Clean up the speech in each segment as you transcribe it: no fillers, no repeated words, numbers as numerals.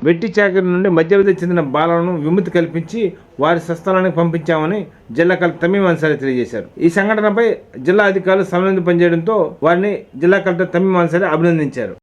వెట్టి చాకరి నుండి మధ్యవర్తి చెందిన బాలలను విముక్తి కల్పించి వారి స్వస్థలానికి పంపించామని జిల్లా కలెక్టర్ తమీం అన్సారీ తెలియజేశారు. ఈ సంఘటనపై జిల్లా అధికారులు సమన్వయం పనిచేయడంతో వారిని జిల్లా కలెక్టర్ తమీం అన్సారీ అభినందించారు.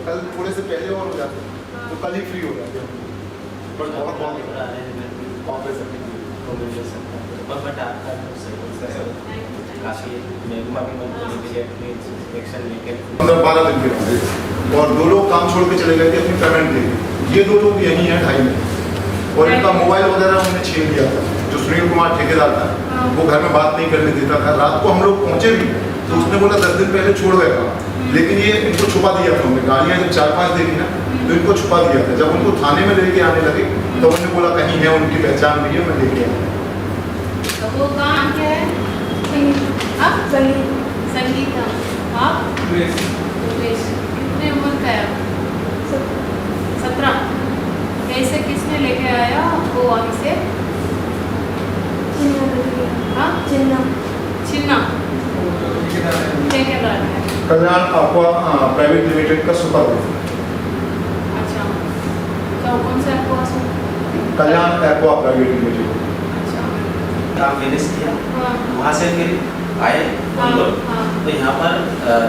कल थोड़े से पहले और हो जाते तो कल ही फ्री हो जाते बट बहुत मतलब 12 दिन के और 2 लोग काम छोड़ के चले गए थे अपनी पेमेंट दे. ये 2 लोग यहीं हैं 2.5 में और इनका मोबाइल वगैरह उन्होंने छीन लिया था. जो सुनील कुमार ठेकेदार था वो घर में बात नहीं करने देता था. रात को हम लोग पहुंचे भी तो उसने बोला 10 दिन पहले छोड़ गया था, लेकिन ये इनको छुपा दिया था. उन्होंने गाड़ियाँ जब 4-5 देखी ना तो इनको छुपा दिया था. जब उनको थाने में लेके आने लगे तो उन्होंने बोला कहीं है, उनकी पहचान नहीं है, मैं लेके आया. तो वो कहाँ क्या है? संगीता. आप? कितने उम्र का है? 17. कैसे किसने लेके आया आपको वहाँ से? चिन्ना ठेकेदार है. कल्याण एक्वा प्राइवेट लिमिटेड का सुपरवाइजर. अच्छा, तो कौन सा एक्वा? कल्याण एक्वा प्राइवेट लिमिटेड. अच्छा, काम फिनिश किया. हाँ. वहाँ से फिर आए हाँ, लोग. हाँ. तो यहाँ पर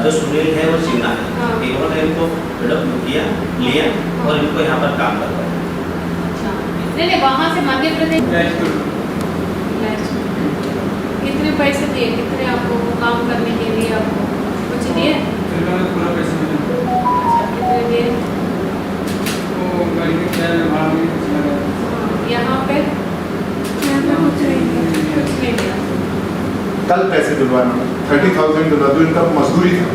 जो सुनील है वो चिन्ना है. हाँ. इन्होंने इनको अडॉप्ट किया, लिया और इनको यहाँ पर काम करवाया. अच्छा, नहीं वहाँ से मध्य प्रदेश. कितने पैसे दिए? कितने आपको काम करने के लिए आपको कुछ दिए? पूरा पैसे मिले. अच्छा, कितने दिए? वो गाड़ी के किराए में भाड़ा में कुछ लगा. यहाँ पे कुछ नहीं दिया. कल पैसे दिलवाए 30,000 दिलवा दो. इनका मजदूरी था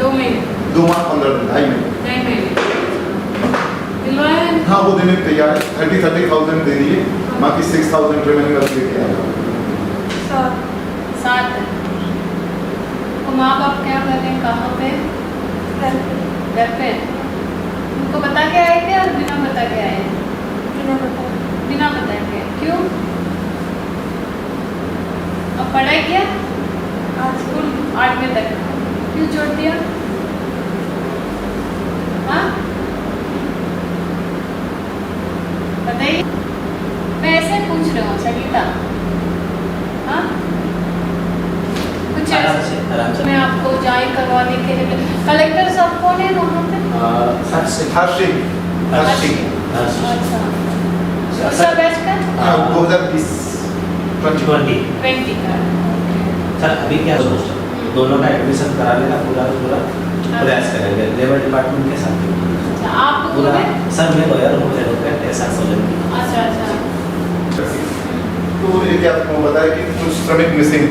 2 महीने 2 माह 15 दिन 2.5 महीने. 2 महीने दिलवाया. हाँ वो देने को तैयार है. 30,000 दे दिए, बाकी 6,000 रिमेनिंग लेके आया. 7. तो माँ बाप क्या कर रहे हैं? कहाँ पे? घर पे. उनको बता के आए थे और बिना बता के आए? बिना बता के. क्यों? अब पढ़ाई किया? स्कूल 8वीं तक क्यों छोड़ दिया? हाँ बताइए. मैं ऐसे पूछ रहा हूँ संगीता. हाँ कुछ आराम से मैं आपको जांच करवाने के लिए. कलेक्टर साहब कौन है वहाँ पे? हर सिंह. अच्छा, उसका बैच का 2020 20 का. सर अभी क्या सोच दोनों का एडमिशन कराने का पूरा प्रयास करेंगे लेबर डिपार्टमेंट के साथ. अच्छा, आप पूरा सर मैं लॉयर हूँ, एडवोकेट ऐसा सोचेंगे. अच्छा अच्छा. तो ये क्या आपको बताया कि कुछ श्रमिक मिसिंग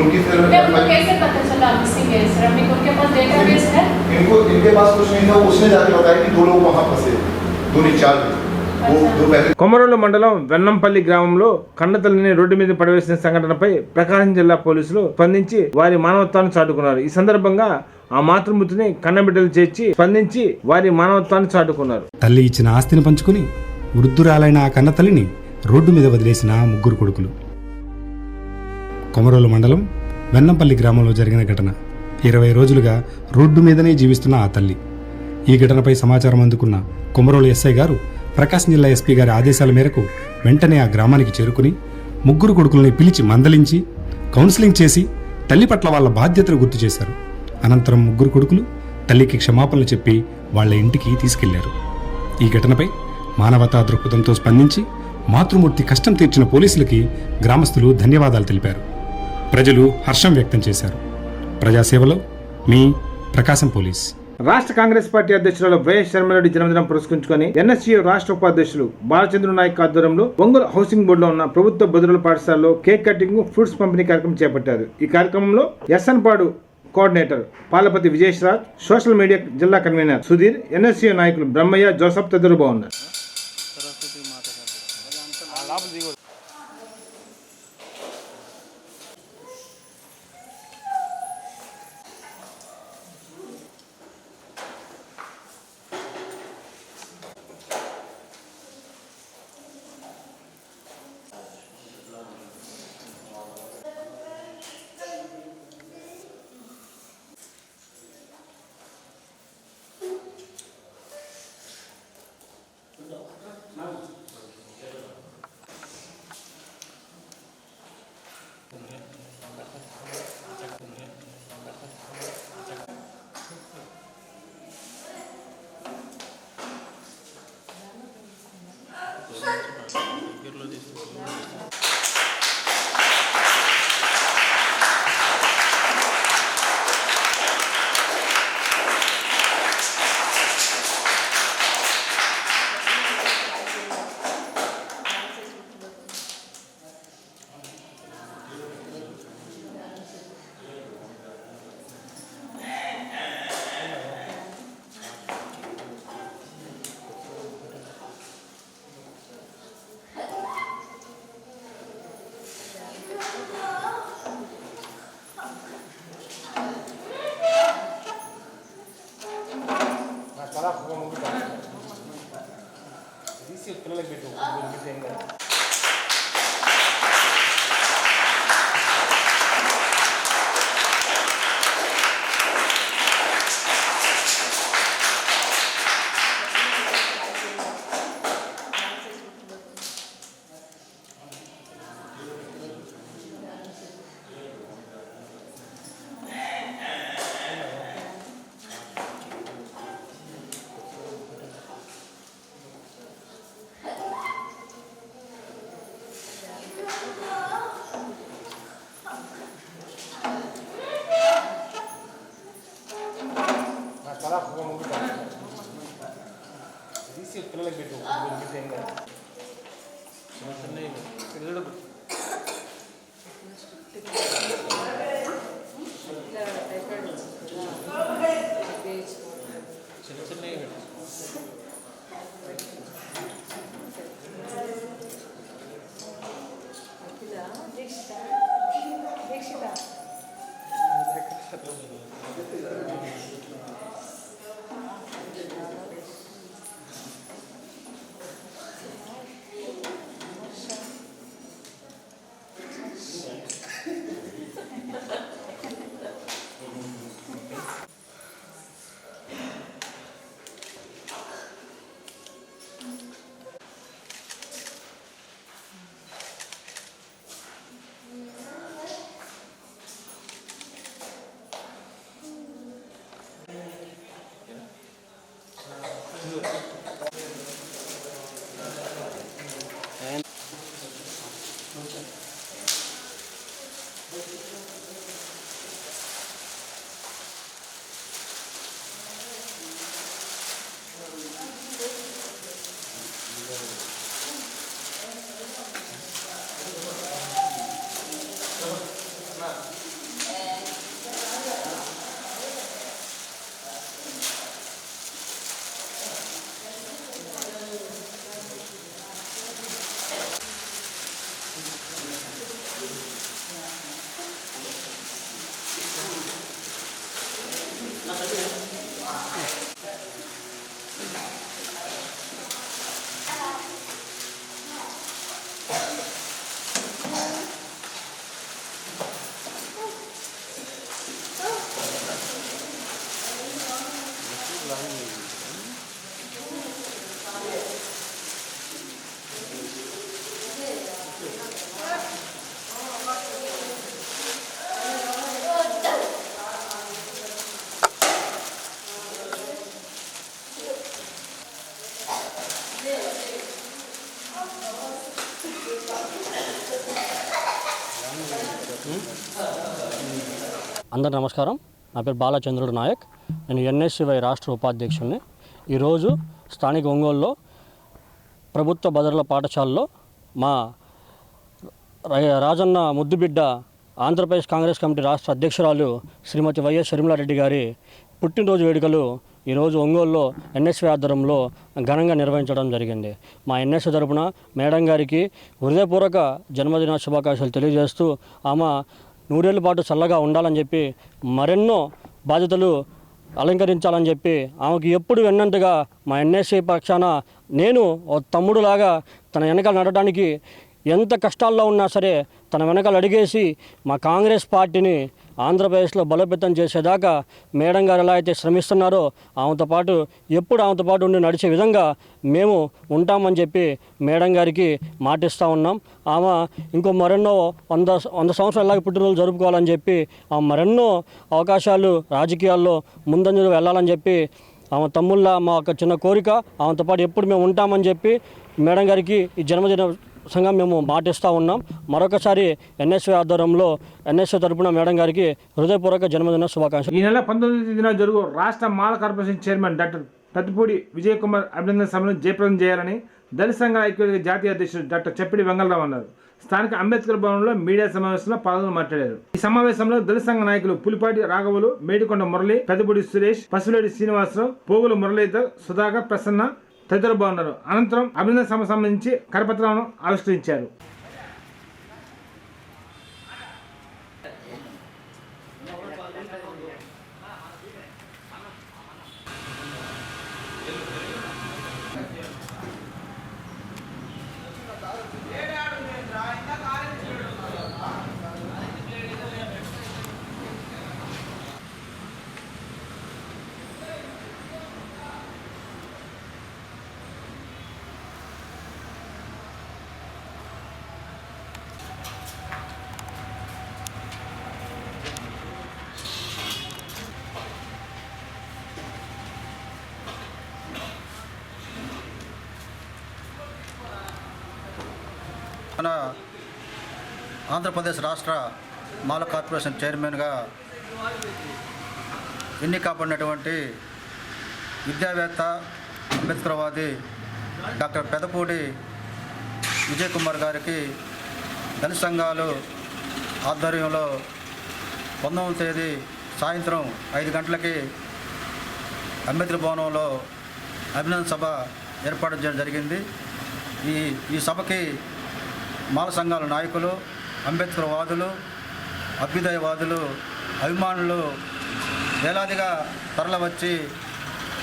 उनकी फिर आपको कैसे पता चला मिसिंग है श्रमिक? उनके पास डेटाबेस है? इनके पास कुछ नहीं था. उसने जाके बताया कि 2 लोग वहाँ फंसे, 2 కొమరోలు మండలం వెన్నంపల్లి గ్రామంలో కన్నతల్లిని రోడ్డు మీద పడవేసిన సంఘటనపై ప్రకాశం జిల్లా పోలీసులు స్పందించి వారి మానవత్వాన్ని చాటుకున్నారు. ఈ సందర్భంగా ఆ మాతృమూర్తిని కన్నబిడ్డలు చేర్చి స్పందించి వారి మానవత్వాన్ని చాటుకున్నారు. తల్లి ఇచ్చిన ఆస్తిని పంచుకుని వృద్ధురాలైన ఆ కన్నతల్లిని రోడ్డు మీద వదిలేసిన 3 కొడుకులు. కొమరోలు మండలం వెన్నంపల్లి గ్రామంలో జరిగిన ఘటన. 20 రోజులుగా రోడ్డు మీదనే జీవిస్తున్న ఆ తల్లి. ఈ ఘటనపై సమాచారం అందుకున్న కొమరోలు ఎస్ఐ గారు ప్రకాశం జిల్లా ఎస్పీ గారి ఆదేశాల మేరకు వెంటనే ఆ గ్రామానికి చేరుకుని 3 కొడుకుల్ని పిలిచి మందలించి కౌన్సిలింగ్ చేసి తల్లి పట్ల వాళ్ళ బాధ్యతను గుర్తు చేశారు. అనంతరం 3 కొడుకులు తల్లికి క్షమాపణలు చెప్పి వాళ్ళ ఇంటికి తీసుకెళ్లారు. ఈ ఘటనపై మానవతా దృక్పథంతో స్పందించి మాతృమూర్తి కష్టం తీర్చిన పోలీసులకి గ్రామస్తులు ధన్యవాదాలు తెలిపారు. ప్రజలు హర్షం వ్యక్తం చేశారు. ప్రజాసేవలో మీ ప్రకాశం పోలీస్. రాష్ట్ర కాంగ్రెస్ పార్టీ అధ్యక్షురాలు వైఎస్ శర్మరెడ్డి జన్మదినం పురస్కరించుకొని ఎన్ఎస్యూ రాష్ట్ర ఉపాధ్యక్షులు బాలచంద్ర నాయక్ ఆధ్వర్యంలో ఒంగోలు హౌసింగ్ బోర్డులో ఉన్న ప్రభుత్వ బదురుల పాఠశాలలో కేక్ కటింగ్, ఫ్రూట్స్ పంపిణీ కార్యక్రమం చేపట్టారు. ఈ కార్యక్రమంలో ఎస్ఎన్ పాడు coordinator Palapati Vijesh Raj, social media జిల్లా కన్వీనర్ సుధీర్, ఎన్ఎస్యూ నాయకులు బ్రహ్మయ్య, జోసఫ్ తదితరులు బాగున్నారు. అందరు నమస్కారం. నా పేరు బాలచంద్రుడు నాయక్. నేను ఎన్ఎస్యుఐ రాష్ట్ర ఉపాధ్యక్షుడిని. ఈరోజు స్థానిక ఒంగోలులో ప్రభుత్వ బదర్ల పాఠశాలలో మా రాజన్న ముద్దుబిడ్డ ఆంధ్రప్రదేశ్ కాంగ్రెస్ కమిటీ రాష్ట్ర అధ్యక్షురాలు శ్రీమతి వైఎస్ షర్మిలారెడ్డి గారి పుట్టినరోజు వేడుకలు ఈరోజు ఒంగోలులో ఎన్ఎస్వై ఆధ్వర్యంలో ఘనంగా నిర్వహించడం జరిగింది. మా ఎన్ఎస్వై తరపున మేడం గారికి హృదయపూర్వక జన్మదిన శుభాకాంక్షలు తెలియజేస్తూ ఆమె 100 ఏళ్ల పాటు చల్లగా ఉండాలని చెప్పి, మరెన్నో బాధ్యతలు అలంకరించాలని చెప్పి, ఆమెకు ఎప్పుడు వెన్నంతగా మా ఎన్ఎస్ఐ పక్షాన నేను ఓ తమ్ముడులాగా తన వెనకాల నడవడానికి ఎంత కష్టాల్లో ఉన్నా సరే తన వెనకాల అడిగేసి మా కాంగ్రెస్ పార్టీని ఆంధ్రప్రదేశ్లో బలోపేతం చేసేదాకా మేడం గారు ఎలా అయితే శ్రమిస్తున్నారో ఆమెతో పాటు ఎప్పుడు ఆమెతో పాటు ఉండి నడిచే విధంగా మేము ఉంటామని చెప్పి మేడం గారికి మాటిస్తూ ఉన్నాం. ఆమె ఇంకో మరెన్నో 100 సంవత్సరాల పుట్టినరోజు జరుపుకోవాలని చెప్పి ఆమె మరెన్నో అవకాశాలు రాజకీయాల్లో ముందంజలు వెళ్ళాలని చెప్పి ఆమె తమ్ముళ్ళ మా ఒక చిన్న కోరిక. ఆమెతో పాటు ఎప్పుడు మేము ఉంటామని చెప్పి మేడం గారికి ఈ జన్మదిన సంఘం మేము మాటిస్తూ ఉన్నాం. మరొకసారి ఎన్ఎస్వై ఆధ్వర్యంలో ఎన్ఎస్వై తరపున మేడం గారికి హృదయపూర్వక జన్మదిన శుభాకాంక్షలు. ఈ నెల 19న జరుగు రాష్ట్ర Mala corporation chairman doctor Peddapudi Vijay Kumar అభినందన సభను జయప్రదం చేయాలని దళిత సంఘాల ఐక్యవేదిక జాతీయ అధ్యక్షుడు డాక్టర్ చెప్పిడి వెంగళరావు అన్నారు. స్థానిక అంబేద్కర్ భవన్లో మీడియా సమావేశంలో పాల్గొని మాట్లాడారు. ఈ సమావేశంలో దళిత సంఘ నాయకులు పులిపాటి రాఘవులు, మేడికొండ మురళి, పెద్దపూడి సురేష్, పసులేడి శ్రీనివాసరావు, పోగులు మురళీధర్, సుధాకర్, ప్రసన్న తదితరులు బాగున్నారు. అనంతరం అభినందన సభ సంబంధించి కరపత్రాలను ఆవిష్కరించారు. మన ఆంధ్రప్రదేశ్ రాష్ట్ర మాల కార్పొరేషన్ చైర్మన్గా ఎన్నికబడినటువంటి విద్యావేత్త, అంబేద్కర్వాది డాక్టర్ పెదపూడి విజయ్ కుమార్ గారికి దళిత సంఘాలు ఆధ్వర్యంలో 19వ తేదీ సాయంత్రం 5 గంటలకి అంబేద్కర్ భవనంలో అభినందన సభ ఏర్పాటు చేయడం జరిగింది. ఈ సభకి మాల సంఘాల నాయకులు, అంబేద్కర్ వాదులు, అభ్యుదయవాదులు, అభిమానులు వేలాదిగా తరలివచ్చి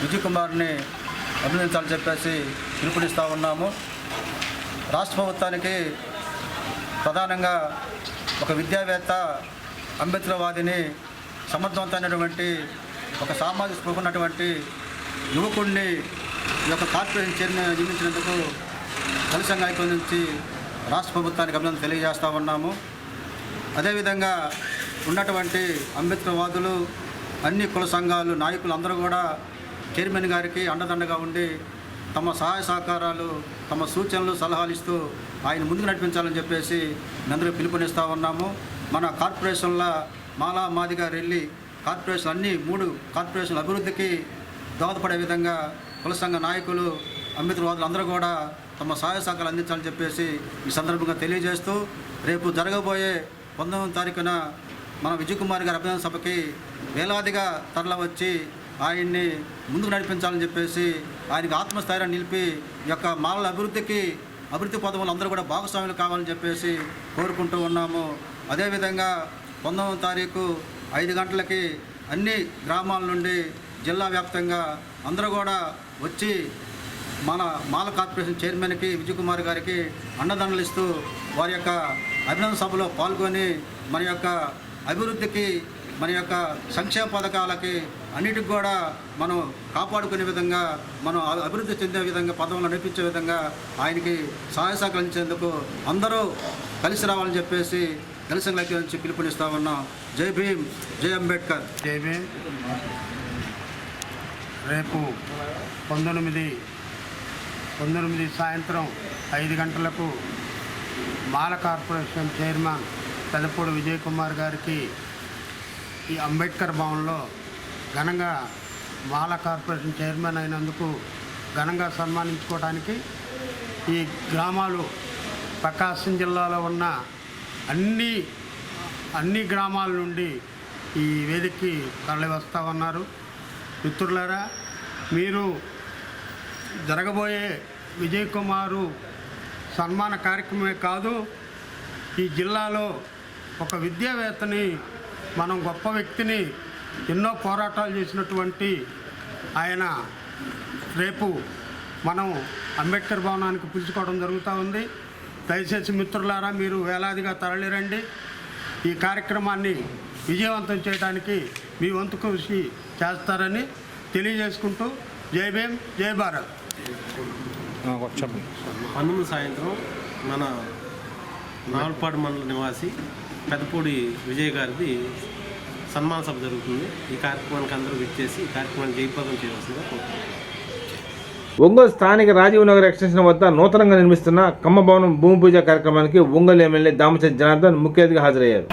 విజయ్ కుమార్ని అభినందించాలని చెప్పేసి పిలుపునిస్తూ ఉన్నాము. రాష్ట్ర ప్రభుత్వానికి ప్రధానంగా ఒక విద్యావేత్త, అంబేద్కర్వాదిని, సమర్థవంతమైనటువంటి ఒక సామాజిక స్పృహ ఉన్నటువంటి యువకుడిని ఈ యొక్క కార్పొరేషన్ చైర్మన్ నియమించినందుకు దళిత సంఘ ఐక్యం నుంచి రాష్ట్ర ప్రభుత్వానికి అభినందన తెలియజేస్తూ ఉన్నాము. అదేవిధంగా ఉన్నటువంటి అంబేద్కర్వాదులు, అన్ని కుల సంఘాలు నాయకులు అందరూ కూడా చైర్మన్ గారికి అండదండగా ఉండి తమ సహాయ సహకారాలు, తమ సూచనలు, సలహాలు ఇస్తూ ఆయన ముందుకు నడిపించాలని చెప్పేసి అందరూ పిలుపునిస్తూ ఉన్నాము. మన కార్పొరేషన్ల మాలా మాదిగా రెల్లి కార్పొరేషన్ అన్ని 3 కార్పొరేషన్ల అభివృద్ధికి దోహదపడే విధంగా కుల సంఘ నాయకులు, అంబేద్కర్వాదులు అందరూ కూడా తమ సహాయ సహకారాలు అందించాలని చెప్పేసి ఈ సందర్భంగా తెలియజేస్తూ, రేపు జరగబోయే 19వ తారీఖున మన విజయ్ కుమార్ గారి అభినందన సభకి వేలాదిగా తరలివచ్చి ఆయన్ని ముందుకు నడిపించాలని చెప్పేసి, ఆయనకి ఆత్మస్థైర్యాన్ని నిలిపి ఈ యొక్క మాలల అభివృద్ధి పదవులు అందరూ కూడా భాగస్వాములు కావాలని చెప్పేసి కోరుకుంటూ ఉన్నాము. అదేవిధంగా 19వ తారీఖు 5 గంటలకి అన్ని గ్రామాల నుండి జిల్లా వ్యాప్తంగా అందరూ కూడా వచ్చి మన మాల కార్పొరేషన్ చైర్మన్కి విజయ్ కుమార్ గారికి అండదండలు ఇస్తూ వారి యొక్క అభినందన సభలో పాల్గొని మన యొక్క అభివృద్ధికి, మన యొక్క సంక్షేమ పథకాలకి అన్నిటికి కూడా మనం కాపాడుకునే విధంగా, మనం అభివృద్ధి చెందే విధంగా, పదవులను నడిపించే విధంగా ఆయనకి సహాయ సహకారాలు ఇచ్చేందుకు అందరూ కలిసి రావాలని చెప్పేసి దళిత సంఘ ఐక్యం నుంచి పిలుపునిస్తా ఉన్నాం. జై భీమ్, జై అంబేద్కర్. జై భీమ్. రేపు 19 సాయంత్రం 5 గంటలకు మాల కార్పొరేషన్ చైర్మన్ పెదపూడి విజయ్ కుమార్ గారికి ఈ అంబేద్కర్ భవన్లో ఘనంగా మాల కార్పొరేషన్ చైర్మన్ అయినందుకు ఘనంగా సన్మానించుకోవడానికి ఈ గ్రామాలు ప్రకాశం జిల్లాలో ఉన్న అన్ని గ్రామాల నుండి ఈ వేదికకి తరలి వస్తూ ఉన్నారు. మిత్రులారా, మీరు జరగబోయే విజయ్ కుమారు సన్మాన కార్యక్రమమే కాదు, ఈ జిల్లాలో ఒక విద్యావేత్తని, మనం గొప్ప వ్యక్తిని, ఎన్నో పోరాటాలు చేసినటువంటి ఆయన రేపు మనం అంబేద్కర్ భవనానికి పిలుచుకోవడం జరుగుతూ ఉంది. దయచేసి మిత్రులారా, మీరు వేలాదిగా తరలిరండి. ఈ కార్యక్రమాన్ని విజయవంతం చేయడానికి మీ వంతు కృషి చేస్తారని తెలియజేసుకుంటూ జై భీమ్, జై భారత్. పంతొమ్మిది సాయంత్రం మన నావల్పాడు మండల నివాసి పెదపూడి విజయ్ గారిది సన్మాన సభ జరుగుతుంది. ఈ కార్యక్రమానికి అందరూ విచ్చేసి ఈ కార్యక్రమాన్ని జయప్రదం చేయవలసిందిగా కోరుతున్నాను. ఒంగోలు స్థానిక రాజీవ్ నగర్ ఎక్స్టెన్షన్ వద్ద నూతనంగా నిర్మిస్తున్న కమ్మ భవనం భూమి పూజ కార్యక్రమానికి ఒంగోలు ఎమ్మెల్యే దామచర్ల జనార్దన్ ముఖ్య అతిథిగా హాజరయ్యారు.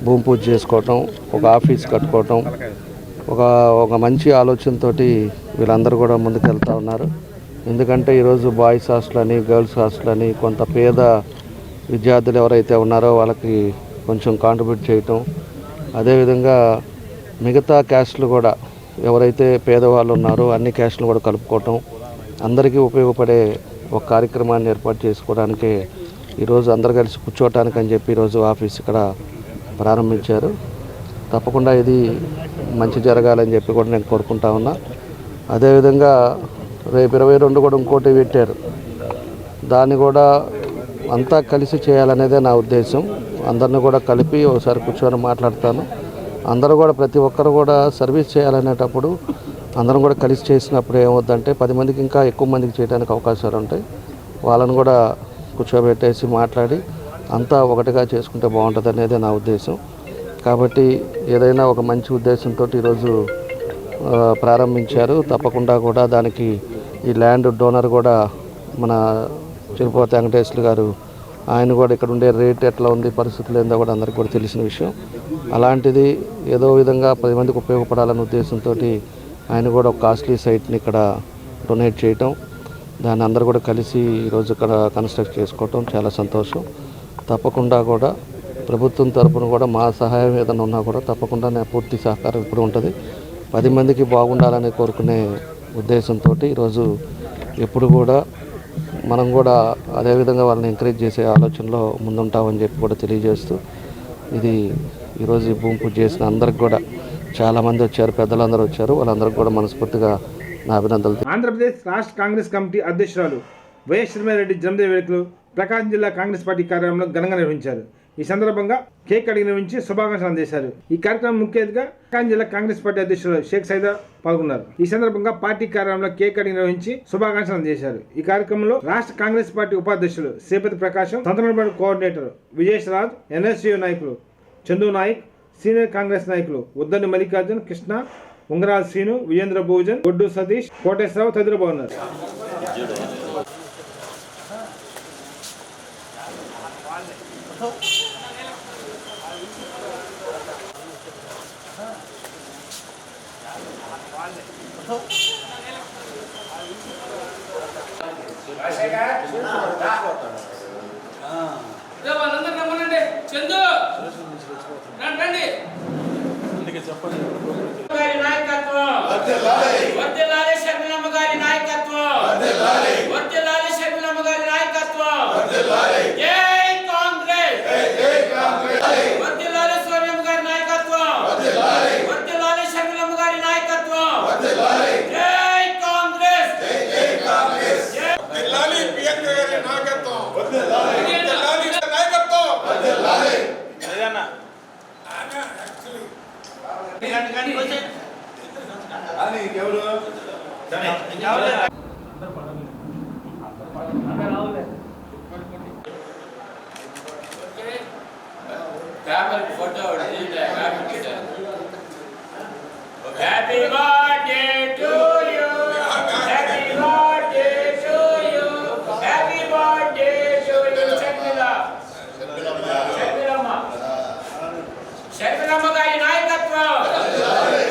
భూమి పూజ చేసుకోవటం, ఒక ఆఫీస్ కట్టుకోవటం, ఒక మంచి ఆలోచనతో వీళ్ళందరూ కూడా ముందుకెళ్తూ ఉన్నారు. ఎందుకంటే ఈరోజు బాయ్స్ హాస్టల్ అని, గర్ల్స్ హాస్టల్ అని కొంత పేద విద్యార్థులు ఎవరైతే ఉన్నారో వాళ్ళకి కొంచెం కాంట్రిబ్యూట్ చేయటం, అదేవిధంగా మిగతా క్యాస్ట్లు కూడా ఎవరైతే పేదవాళ్ళు ఉన్నారో అన్ని క్యాస్ట్లు కూడా కలుపుకోవటం, అందరికీ ఉపయోగపడే ఒక కార్యక్రమాన్ని ఏర్పాటు చేసుకోవడానికి ఈరోజు అందరు కలిసి కూర్చోవటానికి అని చెప్పి ఈరోజు ఆఫీస్ ఇక్కడ ప్రారంభించారు. తప్పకుండా ఇది మంచి జరగాలని చెప్పి కూడా నేను కోరుకుంటా ఉన్నా. అదేవిధంగా రేపు 22 కూడా ఇంకోటి పెట్టారు, దాన్ని కూడా అంతా కలిసి చేయాలనేదే నా ఉద్దేశం. అందరిని కూడా కలిపి ఒకసారి కూర్చొని మాట్లాడతాను. అందరూ కూడా ప్రతి ఒక్కరు కూడా సర్వీస్ చేయాలనేటప్పుడు అందరం కూడా కలిసి చేసినప్పుడు ఏమవుద్దంటే 10 మందికి ఇంకా ఎక్కువ మందికి చేయడానికి అవకాశాలు ఉంటాయి. వాళ్ళని కూడా కూర్చోబెట్టేసి మాట్లాడి అంతా ఒకటిగా చేసుకుంటే బాగుంటుంది అనేది నా ఉద్దేశం. కాబట్టి ఏదైనా ఒక మంచి ఉద్దేశంతో ఈరోజు ప్రారంభించారు. తప్పకుండా కూడా దానికి ఈ ల్యాండ్ డోనర్ కూడా మన చిరుపతి వెంకటేశ్వర గారు, ఆయన కూడా ఇక్కడ ఉండే రేట్ ఎట్లా ఉంది, పరిస్థితులు ఏందో కూడా అందరికీ కూడా తెలిసిన విషయం. అలాంటిది ఏదో విధంగా 10 మందికి ఉపయోగపడాలనే ఉద్దేశంతో ఆయన కూడా ఒక కాస్ట్లీ సైట్ని ఇక్కడ డొనేట్ చేయటం, దాన్ని అందరూ కూడా కలిసి ఈరోజు ఇక్కడ కన్స్ట్రక్ట్ చేసుకోవటం చాలా సంతోషం. తప్పకుండా కూడా ప్రభుత్వం తరపున కూడా మా సహాయం ఏదైనా ఉన్నా కూడా తప్పకుండా నా పూర్తి సహకారం ఇప్పుడు ఉంటుంది. 10 మందికి బాగుండాలని కోరుకునే ఉద్దేశంతో ఈరోజు ఎప్పుడు కూడా మనం కూడా అదేవిధంగా వాళ్ళని ఎంకరేజ్ చేసే ఆలోచనలో ముందుంటామని చెప్పి కూడా తెలియజేస్తూ, ఇది ఈరోజు ఈ భూమి పూజ చేసిన అందరికి కూడా చాలామంది వచ్చారు, పెద్దలందరూ వచ్చారు, వాళ్ళందరికీ కూడా మనస్ఫూర్తిగా నా అభినందనలు. ఆంధ్రప్రదేశ్ రాష్ట్ర కాంగ్రెస్ కమిటీ అధ్యక్షురాలు వైఎస్ షర్మిలారెడ్డి జన్మదిన వేడుకలు ప్రకాశం జిల్లా కాంగ్రెస్ పార్టీ కార్యాలయంలో ఘనంగా నిర్వహించారు. ఈ సందర్భంగా కేక్ కటింగ్ నిర్వహించి శుభాకాంక్షలు అందజేశారు. ఈ కార్యక్రమం ముఖ్య అతిథిగా ప్రకాశం జిల్లా కాంగ్రెస్ పార్టీ అధ్యక్షులు షేక్ సైదా పాల్గొన్నారు. ఈ సందర్భంగా పార్టీ కార్యాలయంలో కేక్ కటింగ్ నిర్వహించి శుభాకాంక్షలు అందజేశారు. ఈ కార్యక్రమంలో రాష్ట్ర కాంగ్రెస్ పార్టీ ఉపాధ్యక్షులు శ్రీపతి ప్రకాశం, సంతనపల్లి కోఆర్డినేటర్ విజేష్ రాజ్, ఎన్ఎస్యూ నాయకులు చందు నాయక్, సీనియర్ కాంగ్రెస్ నాయకులు ఉద్దని మల్లికార్జున్, కృష్ణ, ఉంగరాజ్ శ్రీను, విజేంద్ర భోజన్, బొడ్డు సతీష్, కోటేశ్వరరావు తదితరులు బాగున్నారు. చందు రండి నాయకత్వం వర్ధిల్లాలి షర్మిలమ్మ గారి నాయకత్వం వర్ధిల్లాలి షర్మిలమ్మ గారి నాయకత్వం జై కాంగ్రెస్ వర్ధిల్లాలి సోనియమ్మ గారి నాయకత్వం వర్ధిల్లాలి షర్మిలమ్మ గారి నాయకత్వం జై కాంగ్రెస్ వర్ధిల్లాలి ప్రియాంక గారి నాయకత్వం వర్ధిల్లాలి నాయకత్వం వర్ధిల్లాలి అదేనా photo happy birthday to you happy birthday to you happy birthday to you షర్మిలమ్మ గారి నాయకత్వం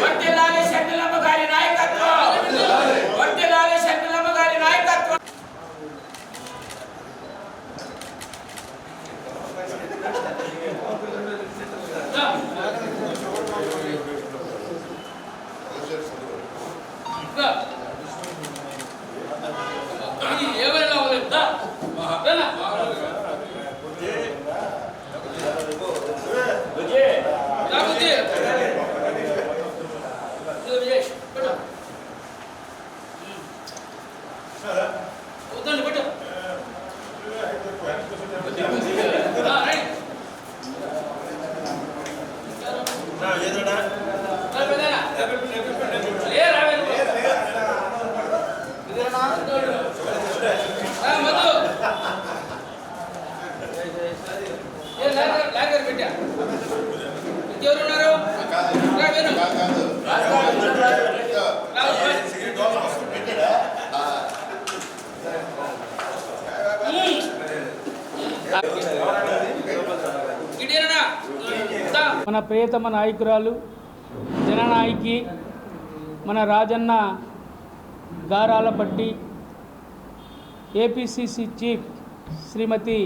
వర్ధిల్లాలి షర్మిలమ్మ గారి నాయకత్వం వర్ధిల్లాలి షర్మిలమ్మ గారి నాయకత్వం. ఎవరైనా మన ప్రియతమ నాయకురాలు జననాయకి మన రాజన్న గారాలపట్టి ఏపీసీసీ చీఫ్ శ్రీమతి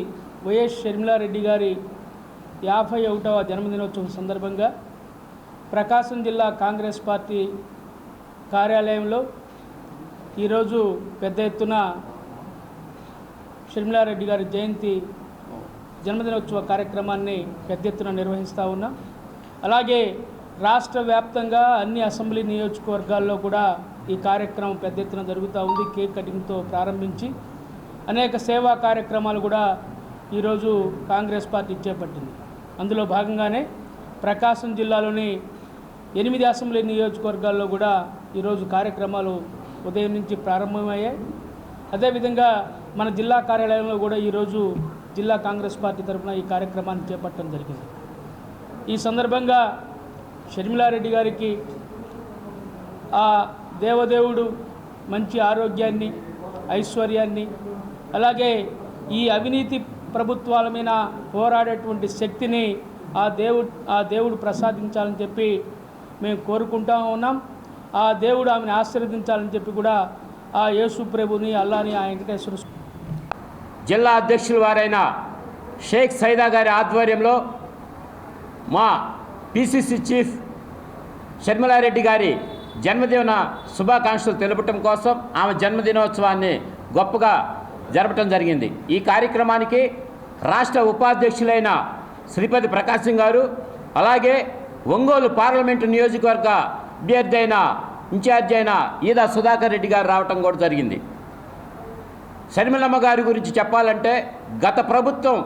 వైఎస్ షర్మిలారెడ్డి గారి 51వ జన్మదినోత్సవం సందర్భంగా ప్రకాశం జిల్లా కాంగ్రెస్ పార్టీ కార్యాలయంలో ఈరోజు పెద్ద ఎత్తున షర్మిలారెడ్డి గారి జన్మదినోత్సవ కార్యక్రమాన్ని పెద్ద ఎత్తున నిర్వహిస్తూ ఉన్నాం. అలాగే రాష్ట్ర వ్యాప్తంగా అన్ని అసెంబ్లీ నియోజకవర్గాల్లో కూడా ఈ కార్యక్రమం పెద్ద ఎత్తున జరుగుతూ ఉంది. కేక్ కటింగ్తో ప్రారంభించి అనేక సేవా కార్యక్రమాలు కూడా ఈరోజు కాంగ్రెస్ పార్టీ చేపట్టింది. అందులో భాగంగానే ప్రకాశం జిల్లాలోని 8 అసెంబ్లీ నియోజకవర్గాల్లో కూడా ఈరోజు కార్యక్రమాలు ఉదయం నుంచి ప్రారంభమయ్యాయి. అదేవిధంగా మన జిల్లా కార్యాలయంలో కూడా ఈరోజు జిల్లా కాంగ్రెస్ పార్టీ తరఫున ఈ కార్యక్రమాన్ని చేపట్టడం జరిగింది. ఈ సందర్భంగా షర్మిలారెడ్డి గారికి ఆ దేవదేవుడు మంచి ఆరోగ్యాన్ని, ఐశ్వర్యాన్ని, అలాగే ఈ అవినీతి ప్రభుత్వాల మీద పోరాడేటువంటి శక్తిని ఆ దేవుడు ప్రసాదించాలని చెప్పి మేము కోరుకుంటా ఉన్నాం. ఆ దేవుడు ఆమెను ఆశీర్వదించాలని చెప్పి కూడా ఆ యేసు ప్రభుని, అల్లాని, ఆ వెంకటేశ్వర జిల్లా అధ్యక్షుల వారైన షేక్ సైదా గారి ఆధ్వర్యంలో మా పిసిసి చీఫ్ షర్మిలారెడ్డి గారి జన్మదిన శుభాకాంక్షలు తెలుపటం కోసం ఆమె జన్మదినోత్సవాన్ని గొప్పగా జరపటం జరిగింది. ఈ కార్యక్రమానికి రాష్ట్ర ఉపాధ్యక్షులైన శ్రీపతి ప్రకాశం గారు, అలాగే ఒంగోలు పార్లమెంటు నియోజకవర్గ అభ్యర్థి అయిన ఇన్ఛార్జి అయిన ఈదా సుధాకర్ రెడ్డి గారు రావటం కూడా జరిగింది. షర్మిలమ్మ గారి గురించి చెప్పాలంటే గత ప్రభుత్వం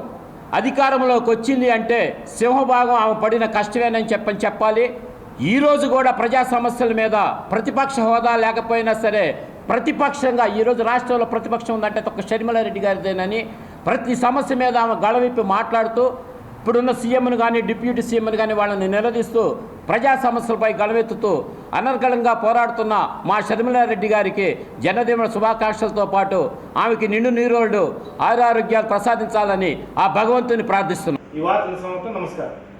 అధికారంలోకి వచ్చింది అంటే సింహభాగం ఆమె పడిన కష్టమేనని చెప్పాలి. ఈరోజు కూడా ప్రజా సమస్యల మీద ప్రతిపక్ష హోదా లేకపోయినా సరే ప్రతిపక్షంగా ఈరోజు రాష్ట్రంలో ప్రతిపక్షం ఉందంటే ఒక షర్మిలారెడ్డి గారిదేనని ప్రతి సమస్య మీద ఆమె గళవిప్పి మాట్లాడుతూ ఇప్పుడున్న సీఎంను కానీ డిప్యూటీ సీఎంను కానీ వాళ్ళని నిలదీస్తూ ప్రజా సమస్యలపై గళవెత్తుతూ అనర్గళంగా పోరాడుతున్న మా షర్మిలారెడ్డి గారికి జన్మదిన శుభాకాంక్షలతో పాటు ఆమెకి నిండు నీరోళ్ళు ఆరోగ్యాలు ప్రసాదించాలని ఆ భగవంతుని ప్రార్థిస్తున్నాం. ఈ వార్తల సమాప్తం. నమస్కారం.